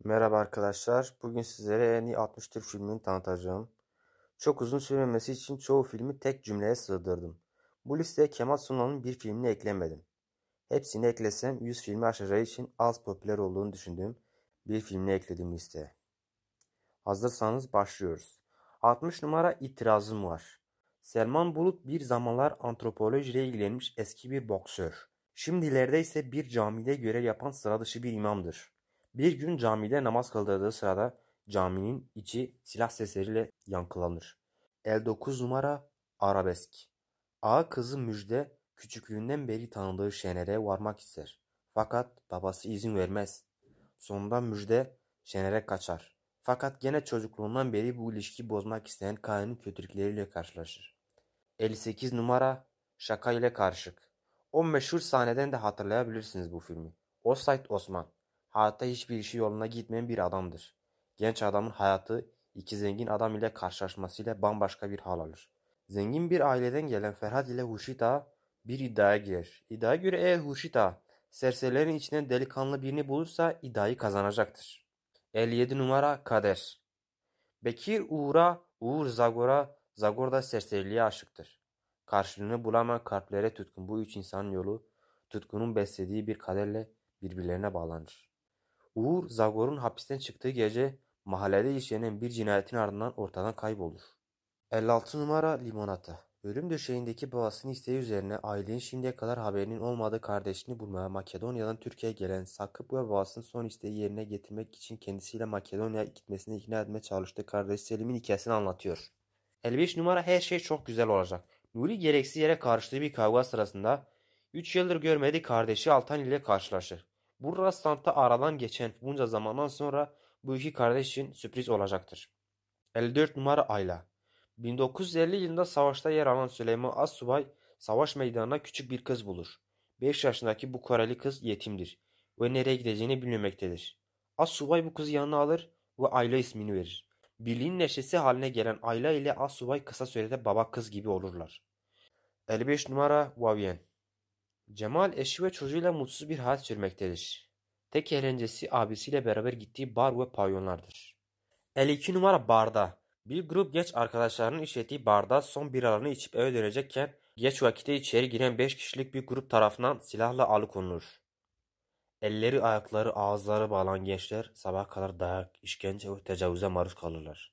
Merhaba arkadaşlar. Bugün sizlere en iyi 60 Türk filmini tanıtacağım. Çok uzun sürmemesi için çoğu filmi tek cümleye sığdırdım. Bu listeye Kemal Sunal'ın bir filmini eklemedim. Hepsini eklesem 100 filmi aşacağı için az popüler olduğunu düşündüğüm bir filmini ekledim listeye. Hazırsanız başlıyoruz. 60 numara itirazım var. Selman Bulut bir zamanlar antropolojiyle ilgilenmiş eski bir boksör. Şimdilerde ise bir camide görev yapan sıra dışı bir imamdır. Bir gün camide namaz kıldırdığı sırada caminin içi silah sesleriyle yankılanır. 59 numara arabesk. Ağa kızı Müjde küçüklüğünden beri tanıdığı Şener'e varmak ister. Fakat babası izin vermez. Sonunda Müjde Şener'e kaçar. Fakat gene çocukluğundan beri bu ilişkiyi bozmak isteyen Kaan'ın kötülükleriyle karşılaşır. 58 numara Şaka ile Karışık. O meşhur sahneden de hatırlayabilirsiniz bu filmi. Osayt Osman. Hayatta hiçbir işi yoluna gitmeyen bir adamdır. Genç adamın hayatı iki zengin adam ile karşılaşmasıyla bambaşka bir hal alır. Zengin bir aileden gelen Ferhat ile Hurşit Ağa bir iddiaya girer. İddiaya göre eğer Hurşit Ağa serserilerin içinden delikanlı birini bulursa iddiayı kazanacaktır. 57 numara Kader. Bekir Uğur'a, Uğur Zagor'a, Zagor da serseriliğe aşıktır. Karşılığını bulamayan kalplere tutkun bu üç insanın yolu, tutkunun beslediği bir kaderle birbirlerine bağlanır. Uğur, Zagor'un hapisten çıktığı gece mahallede işlenen bir cinayetin ardından ortadan kaybolur. 56 numara Limonata. Ölüm döşeğindeki babasının isteği üzerine ailenin şimdiye kadar haberinin olmadığı kardeşini bulmaya Makedonya'dan Türkiye'ye gelen Sakıp ve babasının son isteği yerine getirmek için kendisiyle Makedonya'ya gitmesini ikna etmeye çalıştığı kardeş Selim'in hikayesini anlatıyor. 55 numara her şey çok güzel olacak. Nuri gereksiz yere karıştığı bir kavga sırasında 3 yıldır görmediği kardeşi Altan ile karşılaşır. Bu rastlantı aradan geçen bunca zamandan sonra bu iki kardeş için sürpriz olacaktır. 54 numara Ayla. 1950 yılında savaşta yer alan Süleyman Assubay savaş meydanına küçük bir kız bulur. 5 yaşındaki bu Koreli kız yetimdir ve nereye gideceğini bilmemektedir. Assubay bu kızı yanına alır ve Ayla ismini verir. Birliğin neşesi haline gelen Ayla ile Assubay kısa sürede baba kız gibi olurlar. 55 numara Vavien. Cemal eşi ve çocuğuyla mutsuz bir hayat sürmektedir. Tek eğlencesi abisiyle beraber gittiği bar ve pavyonlardır. 52 numara barda. Bir grup genç arkadaşlarının işlettiği barda son biralarını içip eve dönecekken geç vakitte içeri giren 5 kişilik bir grup tarafından silahla alıkonulur. Elleri, ayakları, ağızları bağlanan gençler sabaha kadar dayak, işkence ve tecavüze maruz kalırlar.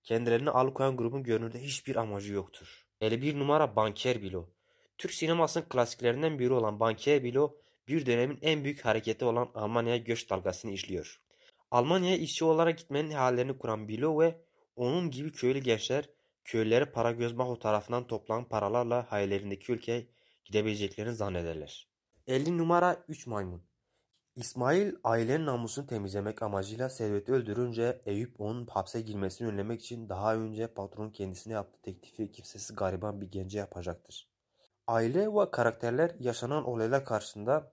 Kendilerini alıkoyan grubun görünürde hiçbir amacı yoktur. 51 numara Banker Bilo. Türk sinemasının klasiklerinden biri olan Banker Bilo bir dönemin en büyük hareketi olan Almanya'ya göç dalgasını işliyor. Almanya'ya işçi olarak gitmenin hayallerini kuran Bilo ve onun gibi köylü gençler köylülere para göz maho tarafından toplanan paralarla hayallerindeki ülkeye gidebileceklerini zannederler. 50 numara 3 maymun. İsmail ailenin namusunu temizlemek amacıyla Servet'i öldürünce Eyüp onun hapse girmesini önlemek için daha önce patron kendisine yaptığı teklifi kimsesiz gariban bir gence yapacaktır. Aile ve karakterler yaşanan olaylar karşısında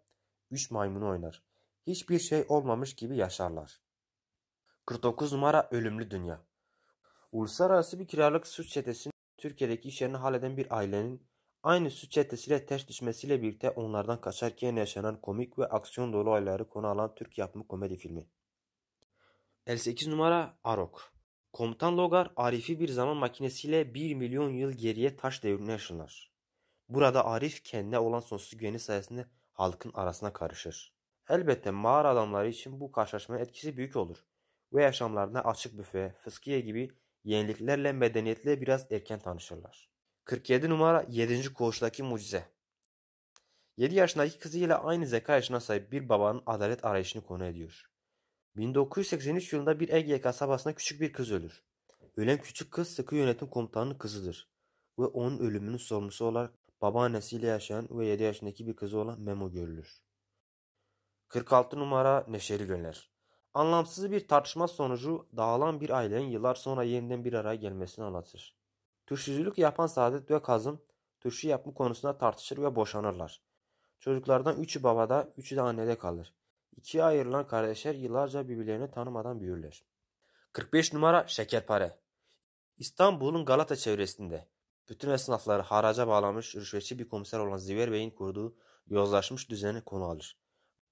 3 maymunu oynar. Hiçbir şey olmamış gibi yaşarlar. 49 numara Ölümlü Dünya. Uluslararası bir kiralık suç çetesinin Türkiye'deki işlerini halleden bir ailenin aynı suç çetesiyle ters düşmesiyle birlikte onlardan kaçarken yaşanan komik ve aksiyon dolu olayları konu alan Türk yapımı komedi filmi. 58 numara Arok. Komutan Logar Arif'i bir zaman makinesiyle 1 milyon yıl geriye taş devrine yaşanır. Burada Arif kendine olan sonsuz güveni sayesinde halkın arasına karışır. Elbette mağara adamları için bu karşılaşmanın etkisi büyük olur ve yaşamlarına açık büfe, fıskiye gibi yeniliklerle medeniyetle biraz erken tanışırlar. 47 numara 7. Koğuştaki Mucize. 7 yaşındaki kızıyla aynı zeka yaşına sahip bir babanın adalet arayışını konu ediyor. 1983 yılında bir Ege kasabasında küçük bir kız ölür. Ölen küçük kız sıkı yönetim komutanının kızıdır ve onun ölümünün sorumlusu olarak babaannesiyle yaşayan ve 7 yaşındaki bir kızı olan Memo görülür. 46 numara Neşeli Gönler. Anlamsız bir tartışma sonucu dağılan bir ailenin yıllar sonra yeniden bir araya gelmesini anlatır. Turşuculuk yapan Saadet ve Kazım turşu yapma konusunda tartışır ve boşanırlar. Çocuklardan üçü babada, üçü de annede kalır. İkiye ayrılan kardeşler yıllarca birbirlerini tanımadan büyürler. 45 numara Şekerpare. İstanbul'un Galata çevresinde bütün esnafları haraca bağlamış rüşvetçi bir komiser olan Ziver Bey'in kurduğu yozlaşmış düzeni konu alır.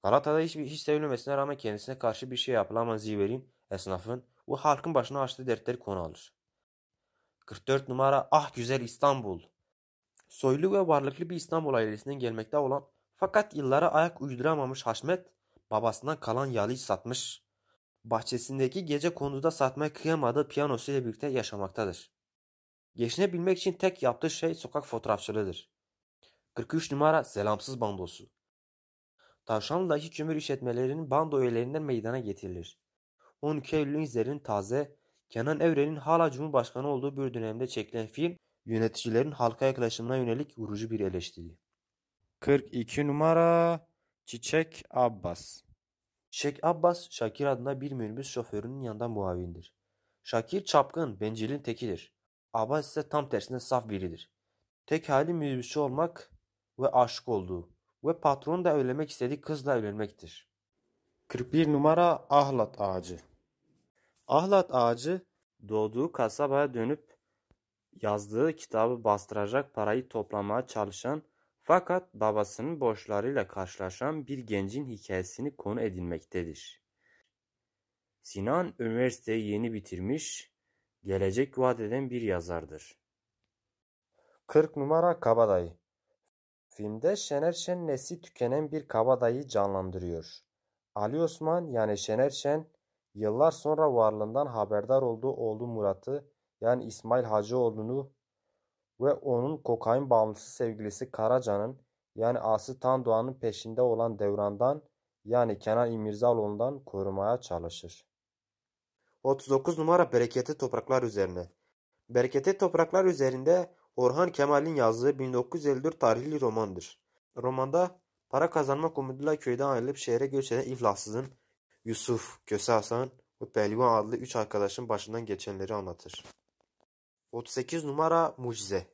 Galata'da hiç sevilmemesine rağmen kendisine karşı bir şey yapılamaz Ziver'in, esnafın ve halkın başına açtığı dertleri konu alır. 44 numara Ah Güzel İstanbul. Soylu ve varlıklı bir İstanbul ailesinden gelmekte olan fakat yıllara ayak uyduramamış Haşmet babasından kalan yalıyı satmış, bahçesindeki gecekonduda satmaya kıyamadığı piyanosuyla birlikte yaşamaktadır. Geçinebilmek için tek yaptığı şey sokak fotoğrafçılığıdır. 43 numara Selamsız Bandosu. Tavşanlı'daki kömür işletmelerinin bando üyelerinden meydana getirilir. 12 Eylül'ün izlerinin taze, Kenan Evren'in hala Cumhurbaşkanı olduğu bir dönemde çekilen film, yöneticilerin halka yaklaşımına yönelik vurucu bir eleştiri. 42 numara Çiçek Abbas. Çiçek Abbas, Şakir adında bir minibüs şoförünün yanında muavindir. Şakir çapkın, bencilin tekidir. Abbas ise tam tersine saf biridir. Tek hali minibüsçü olmak ve aşık olduğu ve patron da evlenmek istediği kızla evlenmektir. 41 numara Ahlat Ağacı. Ahlat Ağacı doğduğu kasabaya dönüp yazdığı kitabı bastıracak parayı toplamaya çalışan fakat babasının borçlarıyla karşılaşan bir gencin hikayesini konu edinmektedir. Sinan üniversiteyi yeni bitirmiş, gelecek vaat eden bir yazardır. 40 numara Kabadayı. Filmde Şener Şen nesli tükenen bir kabadayıyı canlandırıyor. Ali Osman yani Şener Şen yıllar sonra varlığından haberdar olduğu oğlu Murat'ı yani İsmail Hacıoğlu'nu ve onun kokain bağımlısı sevgilisi Karaca'nın yani Aslı Tandoğan'ın peşinde olan Devran'dan yani Kenan İmirzalıoğlu'ndan korumaya çalışır. 39 numara Bereketli Topraklar Üzerine. Bereketli Topraklar Üzerinde Orhan Kemal'in yazdığı 1954 tarihli romandır. Romanda para kazanmak umuduyla köyden ayrılıp şehre göç eden iflahsızın Yusuf, Köse Hasan ve Pehlivan adlı 3 arkadaşın başından geçenleri anlatır. 38 numara Mucize.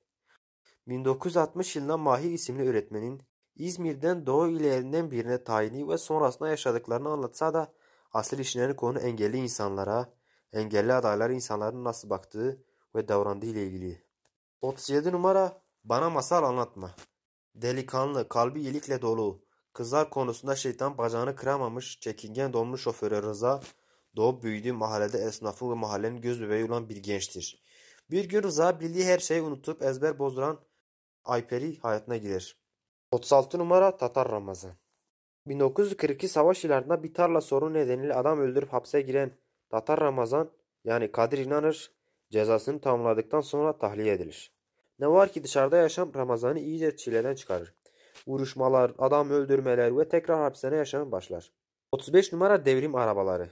1960 yılında Mahir isimli öğretmenin İzmir'den Doğu illerinden birine tayini ve sonrasında yaşadıklarını anlatsa da asıl işlerini konu engelli insanlara, engelli adayları insanların nasıl baktığı ve davrandığı ile ilgili. 37 numara Bana Masal Anlatma. Delikanlı, kalbi iyilikle dolu, kızlar konusunda şeytan bacağını kıramamış, çekingen doğumlu şoförü Rıza, doğup büyüdüğü mahallede esnafı ve mahallenin gözbebeği olan bir gençtir. Bir gün Rıza bildiği her şeyi unutup ezber bozduran Ayperi hayatına girer. 36 numara Tatar Ramazan. 1942 savaş yıllarında bir tarla sorunu nedeniyle adam öldürüp hapse giren Tatar Ramazan yani Kadir İnanır cezasını tamamladıktan sonra tahliye edilir. Ne var ki dışarıda yaşam Ramazan'ı iyice çileden çıkarır. Vuruşmalar, adam öldürmeler ve tekrar hapishane yaşamı başlar. 35 numara Devrim Arabaları.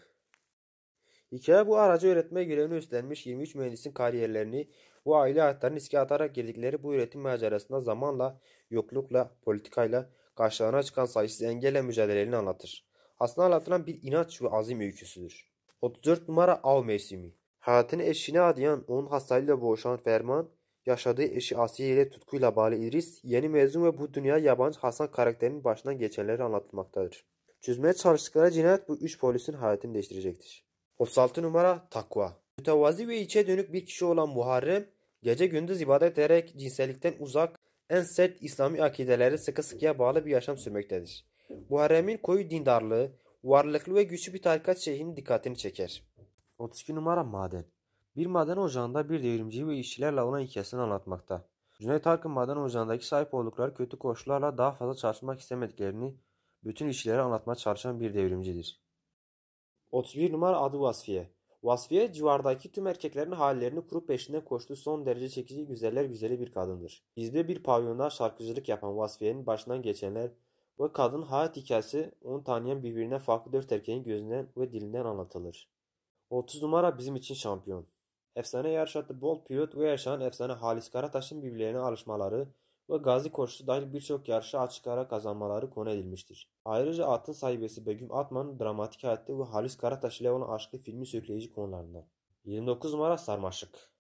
Hikaye bu aracı üretme görevini üstlenmiş 23 mühendisin kariyerlerini ve aile hayatlarını riske atarak girdikleri bu üretim macerasında zamanla, yoklukla, politikayla karşılarına çıkan sayısız engelle mücadelelerini anlatır. Aslında anlatılan bir inanç ve azim öyküsüdür. 34 numara Av Mevsimi. Hayatını eşine adayan, onun hastalığıyla boğuşan Ferman, yaşadığı eşi Asiye ile tutkuyla bağlı İdris, yeni mezun ve bu dünyaya yabancı Hasan karakterinin başından geçenleri anlatılmaktadır. Çözmeye çalıştıkları cinayet bu 3 polisin hayatını değiştirecektir. 36 numara Takva. Mütevazi ve içe dönük bir kişi olan Muharrem, gece gündüz ibadet ederek cinsellikten uzak, en sert İslami akideleri sıkı sıkıya bağlı bir yaşam sürmektedir. Muharrem'in koyu dindarlığı, varlıklı ve güçlü bir tarikat şeyhinin dikkatini çeker. 32 numara Maden. Bir maden ocağında bir devrimci ve işçilerle olan hikayesini anlatmakta. Cüneyt Arkın maden ocağındaki sahip oldukları kötü koşullarla daha fazla çalışmak istemediklerini bütün işçilere anlatmaya çalışan bir devrimcidir. 31 numara adı Vasfiye. Vasfiye civardaki tüm erkeklerin hayallerini kurup peşinden koştuğu son derece çekici güzeller güzeli bir kadındır. İzmir'de bir pavyonda şarkıcılık yapan Vasfiye'nin başından geçenler ve kadın hayat hikayesi onu tanıyan birbirine farklı 4 erkeğin gözünden ve dilinden anlatılır. 30 numara bizim için şampiyon. Efsane yarış atı Bolt Pilot ve yaşayan efsane Halis Karataş'ın birbirlerine alışmaları ve Gazi koşusu dahil birçok yarışı açık ara kazanmaları konu edilmiştir. Ayrıca atın sahibesi Begüm Atman'ın dramatik hayatı ve Halis Karataş ile olan aşkı filmi sürükleyici konularından. 29 numara Sarmaşık.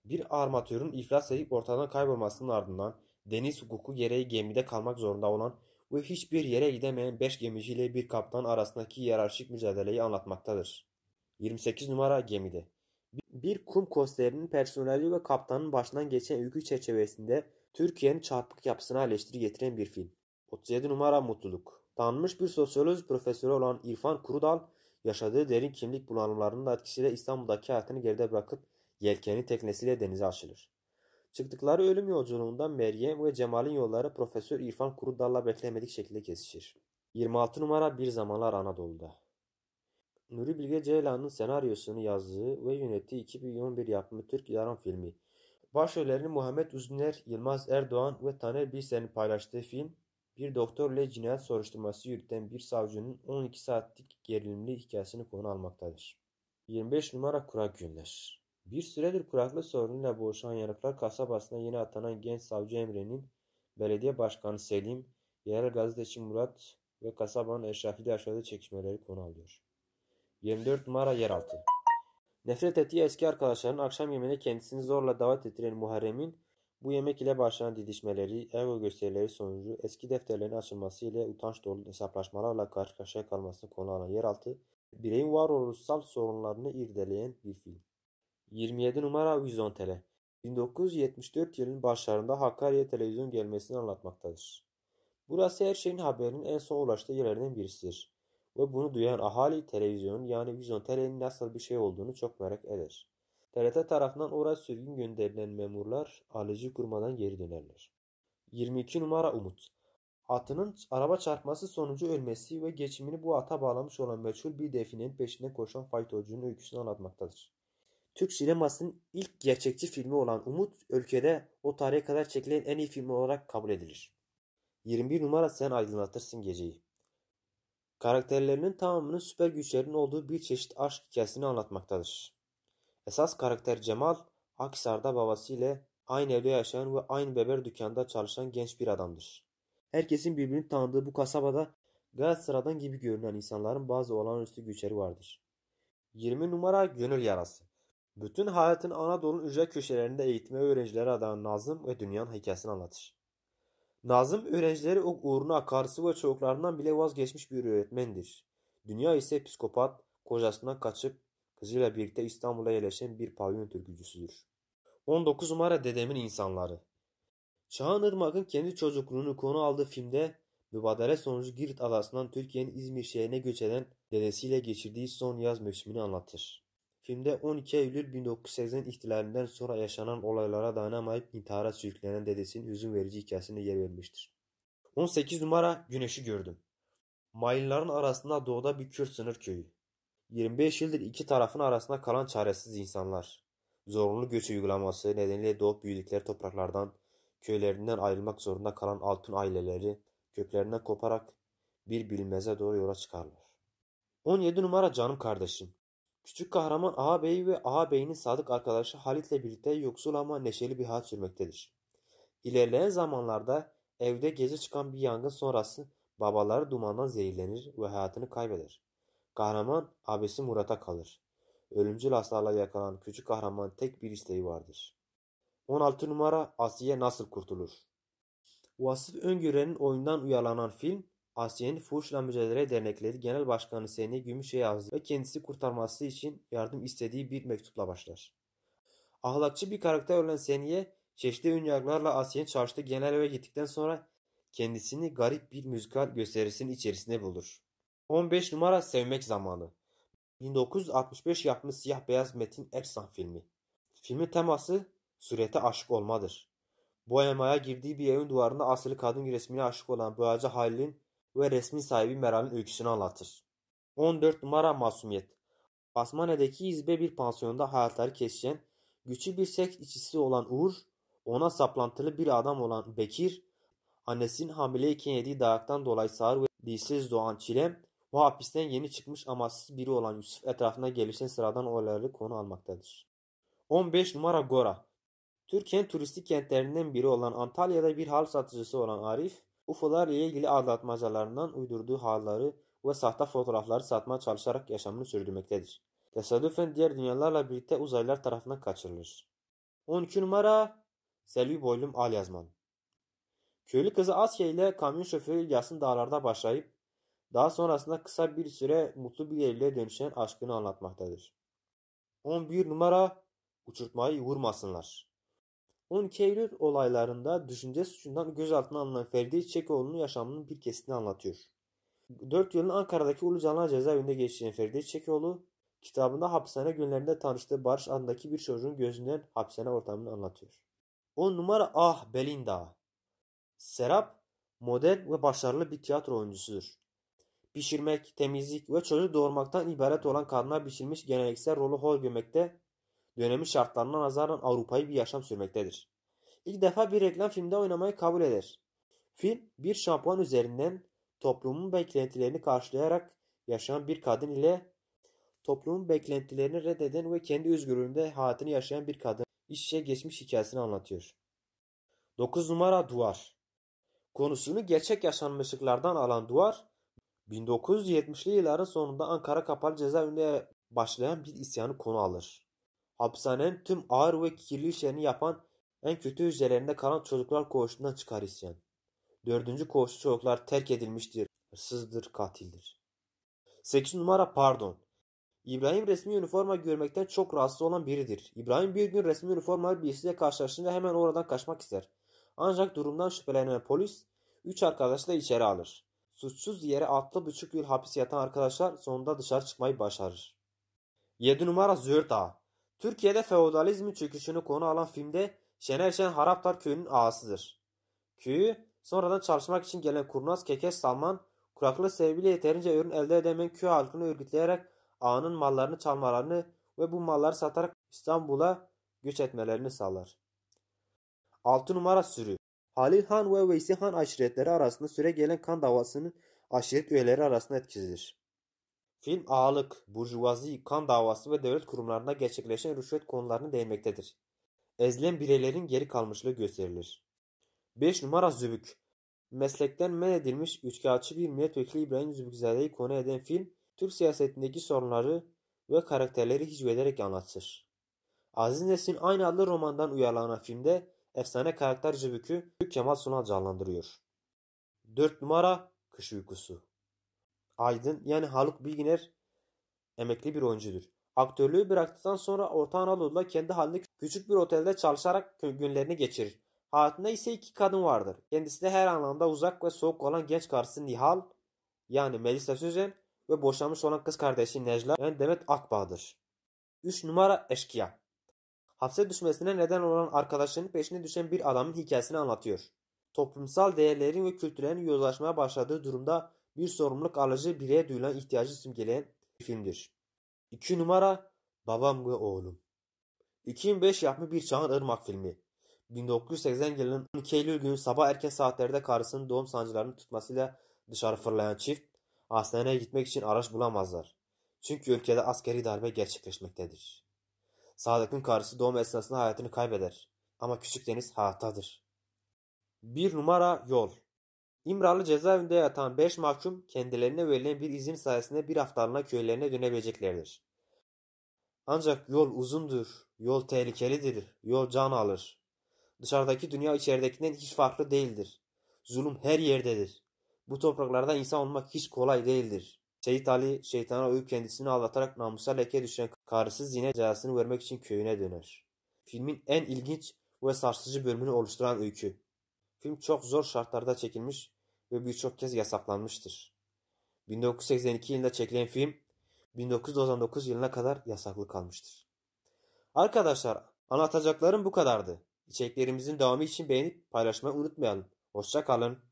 Bir armatörün iflas edip ortadan kaybolmasının ardından deniz hukuku gereği gemide kalmak zorunda olan ve hiçbir yere gidemeyen 5 gemici ile bir kaptan arasındaki hiyerarşik mücadeleyi anlatmaktadır. 28 numara Gemide. Bir kum kosterinin personeli ve kaptanın başından geçen öykü çerçevesinde Türkiye'nin çarpık yapısına eleştiri getiren bir film. 37 numara Mutluluk. Tanınmış bir sosyoloji profesörü olan İrfan Kurudal, yaşadığı derin kimlik bunalımlarının etkisiyle İstanbul'daki hayatını geride bırakıp yelkenli teknesiyle denize açılır. Çıktıkları ölüm yolculuğunda Meryem ve Cemal'in yolları Profesör İrfan Kurudal'la beklemedik şekilde kesişir. 26 numara Bir Zamanlar Anadolu'da. Nuri Bilge Ceylan'ın senaryosunu yazdığı ve yönettiği 2011 yapımı Türk dram filmi. Başrollerini Muhammed Uzner, Yılmaz Erdoğan ve Taner Bilser'in paylaştığı film, bir doktor ile cinayet soruşturması yürüten bir savcının 12 saatlik gerilimli hikayesini konu almaktadır. 25 numara Kurak Günler. Bir süredir kuraklık sorunuyla boğuşan Yanıklar kasabasına yeni atanan genç savcı Emre'nin, belediye başkanı Selim, yerel gazeteci Murat ve kasabanın eşrafıyla yaşadığı çekişmeleri konu alıyor. 24 numara Yeraltı. Nefret ettiği eski arkadaşlarının akşam yemeğine kendisini zorla davet ettiren Muharrem'in bu yemek ile başlayan didişmeleri, ego gösterileri sonucu eski defterlerin açılması ile utanç dolu hesaplaşmalarla karşı karşıya kalmasını konu alan Yeraltı, bireyin varoluşsal sorunlarını irdeleyen bir film. 27 numara Vizontele. 1974 yılının başlarında Hakkari'ye televizyon gelmesini anlatmaktadır. Burası her şeyin haberinin en son ulaştığı yerlerden birisidir. Ve bunu duyan ahali televizyonun yani Vizontele'nin nasıl bir şey olduğunu çok merak eder. TRT tarafından oraya sürgün gönderilen memurlar alıcı kurmadan geri dönerler. 22 numara Umut. Atının araba çarpması sonucu ölmesi ve geçimini bu ata bağlamış olan meçhul bir definenin peşinden koşan faytocunun öyküsünü anlatmaktadır. Türk sinemasının ilk gerçekçi filmi olan Umut, ülkede o tarihe kadar çekilen en iyi film olarak kabul edilir. 21 numara Sen Aydınlatırsın Geceyi. Karakterlerinin tamamının süper güçlerinin olduğu bir çeşit aşk hikayesini anlatmaktadır. Esas karakter Cemal, Akhisar'da babasıyla aynı evde yaşayan ve aynı berber dükkanında çalışan genç bir adamdır. Herkesin birbirini tanıdığı bu kasabada gayet sıradan gibi görünen insanların bazı olağanüstü güçleri vardır. 20 numara Gönül Yarası. Bütün hayatın Anadolu'nun ücra köşelerinde eğitime öğrencilere adanan Nazım ve dünyanın hikayesini anlatır. Nazım öğrencileri uğruna akarsu ve çocuklarından bile vazgeçmiş bir öğretmendir. Dünya ise psikopat, kocasından kaçıp kızıyla birlikte İstanbul'a yerleşen bir pavyon türkücüsüdür. 19 numara Dedemin İnsanları. Çağan Irmak'ın kendi çocukluğunu konu aldığı filmde mübadele sonucu Girit adasından Türkiye'nin İzmir şehrine göç eden dedesiyle geçirdiği son yaz mevsimini anlatır. Filmde 12 Eylül 1980 ihtilalinden sonra yaşanan olaylara dayanamayıp intihara sürüklenen dedesinin hüzün verici hikayesine yer vermiştir. 18 numara Güneşi Gördüm. Mayınların arasında doğuda bir Kürt sınır köyü. 25 yıldır iki tarafın arasında kalan çaresiz insanlar. Zorunlu göç uygulaması nedeniyle doğup büyüdükleri topraklardan, köylerinden ayrılmak zorunda kalan altın aileleri köklerinden koparak bir bilinmeze doğru yola çıkarlar. 17 numara Canım Kardeşim. Küçük kahraman ağabeyi ve ağabeyinin sadık arkadaşı Halit'le birlikte yoksul ama neşeli bir hayat sürmektedir. İlerleyen zamanlarda evde gezi çıkan bir yangın sonrası babaları dumandan zehirlenir ve hayatını kaybeder. Kahraman abisi Murat'a kalır. Ölümcül hastalığa yakalanan küçük kahramanın tek bir isteği vardır. 16 numara Asiye Nasıl Kurtulur. Vasıf Öngören'in oyundan uyarlanan film, Asiye'nin Fuhuşla Mücadele Dernekleri Genel Başkanı Seni Gümüş'e yazdığı ve kendisi kurtarması için yardım istediği bir mektupla başlar. Ahlakçı bir karakter olan Seni'ye çeşitli önyargılarla Asiye'nin çalıştığı genel eve gittikten sonra kendisini garip bir müzikal gösterisinin içerisinde bulur. 15 numara Sevmek Zamanı. 1965 yapımı siyah beyaz Metin Erksan filmi. Filmin teması surete aşık olmadır. Boyamaya girdiği bir evin duvarında asılı kadın resmine aşık olan boyacı Halil'in ve resmin sahibi Meral'in öyküsünü anlatır. 14 numara Masumiyet. Basmane'deki izbe bir pansiyonda hayatları kesişen, güçlü bir seks içisi olan Uğur, ona saplantılı bir adam olan Bekir, annesinin hamileyken yediği dayaktan dolayı sağır ve dilsiz doğan Çilem, bu hapisten yeni çıkmış amasız biri olan Yusuf etrafına gelişen sıradan olayları konu almaktadır. 15 numara Gora. Türkiye'nin turistik kentlerinden biri olan Antalya'da bir hal satıcısı olan Arif, UFO'larla ilgili aldatmacalarından uydurduğu halları ve sahte fotoğrafları satmaya çalışarak yaşamını sürdürmektedir. Tesadüfen diğer dünyalarla birlikte uzaylılar tarafından kaçırılır. 12 numara Selvi Boylum Alyazman. Köylü kızı Asya ile kamyon şoförü İlyas'ın dağlarda başlayıp daha sonrasında kısa bir süre mutlu bir evliliğe dönüşen aşkını anlatmaktadır. 11 numara Uçurtmayı Vurmasınlar. 12 Eylül olaylarında düşünce suçundan gözaltına alınan Ferdi Çekoğlu'nun yaşamının bir kesitini anlatıyor. 4 yılın Ankara'daki Ulucanlar cezaevinde geçirdiği Feride Çekoğlu, kitabında hapishane günlerinde tanıştığı Barış adındaki bir çocuğun gözünden hapishane ortamını anlatıyor. 10 numara Belinda. Serap, model ve başarılı bir tiyatro oyuncusudur. Pişirmek, temizlik ve çocuk doğurmaktan ibaret olan kadına biçilmiş geleneksel rolü hor görmekte, dönemin şartlarına nazaran Avrupa'yı bir yaşam sürmektedir. İlk defa bir reklam filmde oynamayı kabul eder. Film, bir şampuan üzerinden toplumun beklentilerini karşılayarak yaşayan bir kadın ile toplumun beklentilerini reddeden ve kendi özgürlüğünde hayatını yaşayan bir kadın iç içe geçmiş hikayesini anlatıyor. 9 numara Duvar. Konusunu gerçek yaşanmışlıklardan alan Duvar, 1970'li yılların sonunda Ankara Kapalı Cezaevinde başlayan bir isyanı konu alır. Hapishanenin tüm ağır ve kirli işlerini yapan en kötü hücrelerinde kalan çocuklar koğuşundan çıkar isyan. 4. koğuşta çocuklar terk edilmiştir, hırsızdır, katildir. 8 numara Pardon. İbrahim resmi üniforma görmekten çok rahatsız olan biridir. İbrahim bir gün resmi üniformalı birisiyle karşılaşınca hemen oradan kaçmak ister. Ancak durumdan şüphelenen polis 3 arkadaşı da içeri alır. Suçsuz yere 6,5 yıl hapis yatan arkadaşlar sonunda dışarı çıkmayı başarır. 7 numara Züğürt Ağa. Türkiye'de feodalizmin çöküşünü konu alan filmde Şener Şen Haraptar köyünün ağasıdır. Köyü sonradan çalışmak için gelen kurnaz Kekeş Salman, kuraklık sebebiyle yeterince ürün elde edemeyen köy halkını örgütleyerek ağanın mallarını çalmalarını ve bu malları satarak İstanbul'a göç etmelerini sağlar. 6 numara Sürü. Halil Han ve Veysi Han aşiretleri arasında süre gelen kan davasının aşiret üyeleri arasında etkisidir. Film ağalık, burjuvazi, kan davası ve devlet kurumlarında gerçekleşen rüşvet konularını değinmektedir. Ezilen bireylerin geri kalmışlığı gösterilir. 5 numara Zübük. Meslekten men edilmiş üçkağıtçı bir milletvekili İbrahim Zübükzade'yi konu eden film, Türk siyasetindeki sorunları ve karakterleri hicvederek anlatır. Aziz Nesin aynı adlı romandan uyarlanan filmde efsane karakter Zübük'ü Kemal Sunal canlandırıyor. 4 numara Kış Uykusu. Aydın yani Haluk Bilginer emekli bir oyuncudur. Aktörlüğü bıraktıktan sonra Orta Anadolu'da kendi halinde küçük bir otelde çalışarak günlerini geçirir. Hayatında ise 2 kadın vardır. Kendisi de her anlamda uzak ve soğuk olan genç karısı Nihal yani Melisa Sözen ve boşanmış olan kız kardeşi Necla yani Demet Akbağ'dır. 3 numara Eşkıya. Hapse düşmesine neden olan arkadaşının peşine düşen bir adamın hikayesini anlatıyor. Toplumsal değerlerin ve kültürlerin yozlaşmaya başladığı durumda bir sorumluluk alıcı bireye duyulan ihtiyacı simgeleyen bir filmdir. 2 numara Babam ve Oğlum. 2005 yapımı bir Çağan Irmak filmi. 1980 yılının 12 Eylül günü sabah erken saatlerde karısının doğum sancılarını tutmasıyla dışarı fırlayan çift hastaneye gitmek için araç bulamazlar. Çünkü ülkede askeri darbe gerçekleşmektedir. Sadık'ın karısı doğum esnasında hayatını kaybeder. Ama küçük Deniz hayattadır. 1 numara Yol. İmralı cezaevinde yatan 5 mahkum kendilerine verilen bir izin sayesinde bir haftalığına köylerine dönebileceklerdir. Ancak yol uzundur, yol tehlikelidir, yol can alır. Dışarıdaki dünya içeridekinden hiç farklı değildir. Zulüm her yerdedir. Bu topraklarda insan olmak hiç kolay değildir. Seyit Ali şeytana uyup kendisini aldatarak namusa leke düşen karısı Zine cezasını vermek için köyüne döner. Filmin en ilginç ve sarsıcı bölümünü oluşturan öykü. Film çok zor şartlarda çekilmiş ve birçok kez yasaklanmıştır. 1982 yılında çekilen film 1999 yılına kadar yasaklı kalmıştır. Arkadaşlar anlatacaklarım bu kadardı. İçeriklerimizin devamı için beğenip paylaşmayı unutmayalım. Hoşça kalın.